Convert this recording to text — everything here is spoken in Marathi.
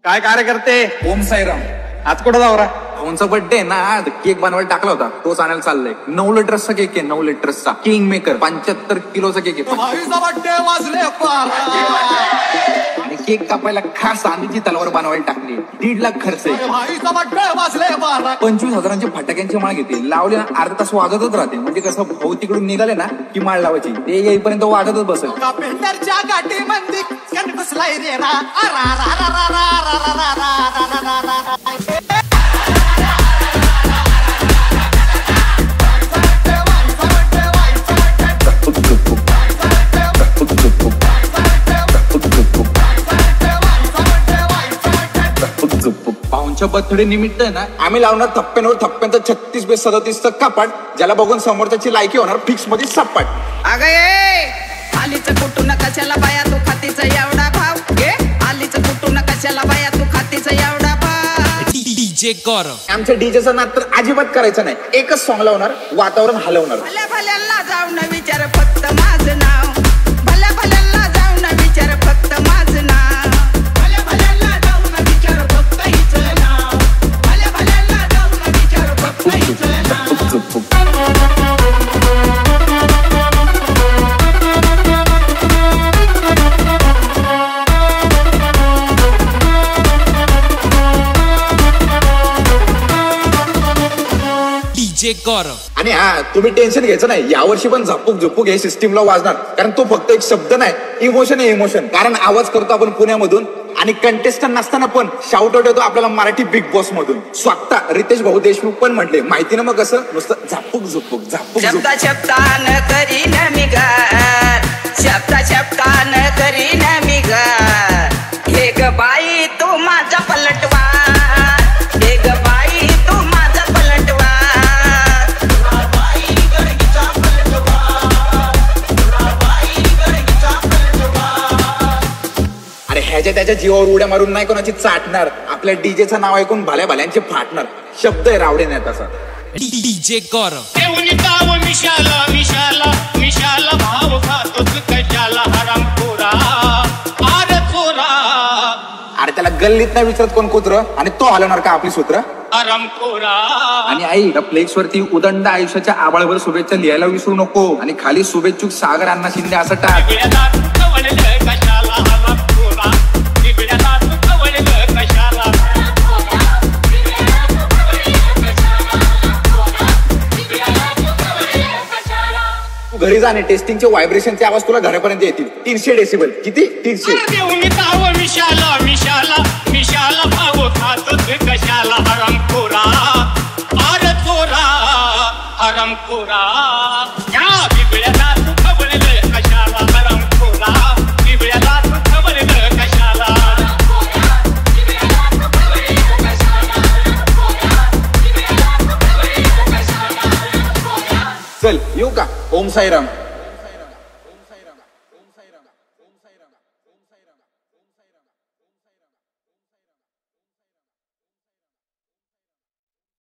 काय कार्यकर्ते? ओम साईराम. आज कुठं जावरा? भाऊंचा बर्थडे ना, केक बनवायला टाकला होता, तोच आणायला चाललाय. 9 लिटर्सचा केक आहे, 9 लिटर्सचा किंग मेकर. 75 किलोचा केक आहे. आणि केक कापायला खास चांदीची तलवार बनवायला टाकली. 1.5 लाख खर्च आहे. 25,000ची फटाक्यांची माळ घेते. लावले ना अर्धा तास वाजतच राहते. म्हणजे कसं भाऊ तिकडून निघाले ना की माळ लावायची, ते येईपर्यंत वाजतच बसेल. भाऊंच्या बर्थडे निमित्त ना आम्ही लावणार थप्प्यांवर थप्प्यांचं 36 बाय 37चं कपाट, ज्याला बघून समोरच्याची लायकी होणार फिक्स मध्ये सपाट. अगं ये आलीचं कुठून कशाला बाया तू खातीचा एवढा भाव घे. आलीचं कुठून कशाला बाया तू खातीचा एवढा भाव. डीजे गौरव. आमच्या डीजेचा नाद तर अजिबात करायचं नाही. एकच सॉंग लावणार, वातावरण हलवणार. भल्या भल्यांना जाऊन विचार फक्त माझं नाव. भल्या भल्यांना जाऊन विचार फक्त माझं नाव. भल्या भल्यांना जाऊन विचार फक्त हिचं नाव. भल्या भल्यांना जाऊन विचार फक्त हिचं नाव. गौरव. आणि हा, तुम्ही टेन्शन घ्यायचं नाही. यावर्षी पण झपूक झुपूक हे सिस्टीमला वाजणार. कारण तो फक्त एक शब्द नाही, इमोशन आहे इमोशन. कारण आवाज करतो आपण पुण्यामधून आणि कंटेस्टंट नसताना पण शाउट आउट येतो आपल्याला मराठी बिग बॉस मधून. स्वतः रितेश भाऊ देशमुख पण म्हटले, माहिती ना मग कसं नुसतं झापूक झुपूक झापूक. शब्दा शब्दान करीन मी गार. शब्दा शब्दान करीन मी गार. हे ग बाई तू माझा पलटवार. हे ग बाई तू माझा पलटवार. अरे ह्याच्या त्याच्या जीवावर उड्या मारून नाही कोणाची चाटणार. आपल्या डीजेचं नाव ऐकून भल्या भल्यांचे फाटणार. शब्द आहे रावडे नाही तसा. डीजे गौरव. मिशाला मिशाला मिशाला भाव खातोच कशाला हरामखोरा. अरे चोरा. अरे त्याला गल्लीत नाही विचारत कोण कुत्र, आणि तो हलवणार का आपली सूत्र. हरामखोरा. आणि आई फ्लेक्स वरती उदंड आयुष्याच्या आबाळभर शुभेच्छा लिहायला विसरू नको. आणि खाली शुभेच्छुक सागर अण्णा शिंदे असं टाक. कशाला हरामखोरा. कशाला घरी जाणे टेस्टिंगचे व्हायब्रेशनचे आवाज तुला घरापर्यंत येतील. 300 डेसिबल. किती? 300. मिशाला मिशाला मिशाला भाव खातोच कशाला हरामखोरा. अरे चोरा हरामखोरा. या बिबळ्याला तू खवळलं कशाला हरामखोरा. बिबळ्याला तू खवळलं कशाला. चल येऊ का? ओम साईराम.